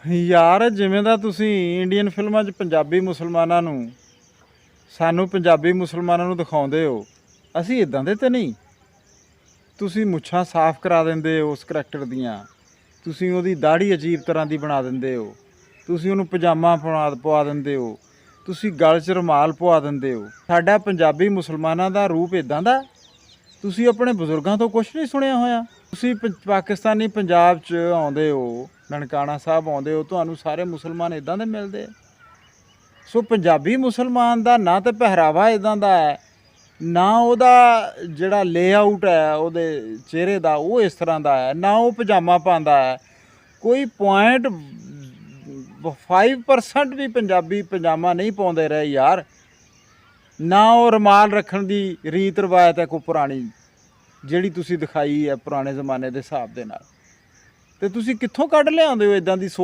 ਯਾਰ ਜਿਵੇਂ ਦਾ ਤੁਸੀਂ ਇੰਡੀਅਨ ਫਿਲਮਾਂ 'ਚ ਪੰਜਾਬੀ ਮੁਸਲਮਾਨਾਂ ਨੂੰ ਸਾਨੂੰ ਪੰਜਾਬੀ ਮੁਸਲਮਾਨਾਂ ਨੂੰ ਦਿਖਾਉਂਦੇ ਹੋ, ਅਸੀਂ ਇਦਾਂ ਦੇ ਤੇ ਨਹੀਂ। ਤੁਸੀਂ ਮੁੱਛਾਂ ਸਾਫ਼ ਕਰਾ ਦਿੰਦੇ ਹੋ ਉਸ ਕਰੈਕਟਰ ਦੀਆਂ, ਤੁਸੀਂ ਉਹਦੀ ਦਾੜੀ ਅਜੀਬ ਤਰ੍ਹਾਂ ਦੀ ਬਣਾ ਦਿੰਦੇ ਹੋ, ਤੁਸੀਂ ਉਹਨੂੰ ਪਜਾਮਾ ਪਵਾ ਦਿੰਦੇ ਹੋ, ਤੁਸੀਂ ਗਲ 'ਚ ਰੁਮਾਲ ਪਵਾ ਦਿੰਦੇ ਹੋ। ਸਾਡਾ ਪੰਜਾਬੀ ਮੁਸਲਮਾਨਾਂ ਦਾ ਰੂਪ ਇਦਾਂ ਦਾ। ਤੁਸੀਂ ਆਪਣੇ ਬਜ਼ੁਰਗਾਂ ਤੋਂ ਕੁਛ ਨਹੀਂ ਸੁਣਿਆ ਹੋਇਆ। ਤੁਸੀਂ ਪਾਕਿਸਤਾਨੀ ਪੰਜਾਬ 'ਚ ਆਉਂਦੇ ਹੋ, ਨਨਕਾਣਾ ਸਾਹਿਬ ਆਉਂਦੇ ਹੋ, ਤੁਹਾਨੂੰ ਸਾਰੇ ਮੁਸਲਮਾਨ ਇਦਾਂ ਦੇ ਮਿਲਦੇ ਆ। ਸੋ ਪੰਜਾਬੀ ਮੁਸਲਮਾਨ ਦਾ ਨਾ ਤਾਂ ਪਹਿਰਾਵਾ ਇਦਾਂ ਦਾ ਹੈ, ਨਾ ਉਹਦਾ ਜਿਹੜਾ ਲੇਆਊਟ ਹੈ ਉਹਦੇ ਚਿਹਰੇ ਦਾ ਉਹ ਇਸ ਤਰ੍ਹਾਂ ਦਾ ਹੈ, ਨਾ ਉਹ ਪਜਾਮਾ ਪਾਉਂਦਾ ਹੈ। ਕੋਈ 0.5% ਵੀ ਪੰਜਾਬੀ ਪਜਾਮਾ ਨਹੀਂ ਪਾਉਂਦੇ ਰਹੇ ਯਾਰ। ਨਾ ਉਹ ਰੁਮਾਲ ਰੱਖਣ ਦੀ ਰੀਤ ਰਿਵਾਇਤ ਹੈ ਕੋਈ ਪੁਰਾਣੀ ਜਿਹੜੀ ਤੁਸੀਂ ਦਿਖਾਈ ਹੈ ਪੁਰਾਣੇ ਜ਼ਮਾਨੇ ਦੇ ਹਿਸਾਬ ਦੇ ਨਾਲ। ਅਤੇ ਤੁਸੀਂ ਕਿੱਥੋਂ ਕੱਢ ਲਿਆਉਂਦੇ ਹੋ ਇੱਦਾਂ ਦੀ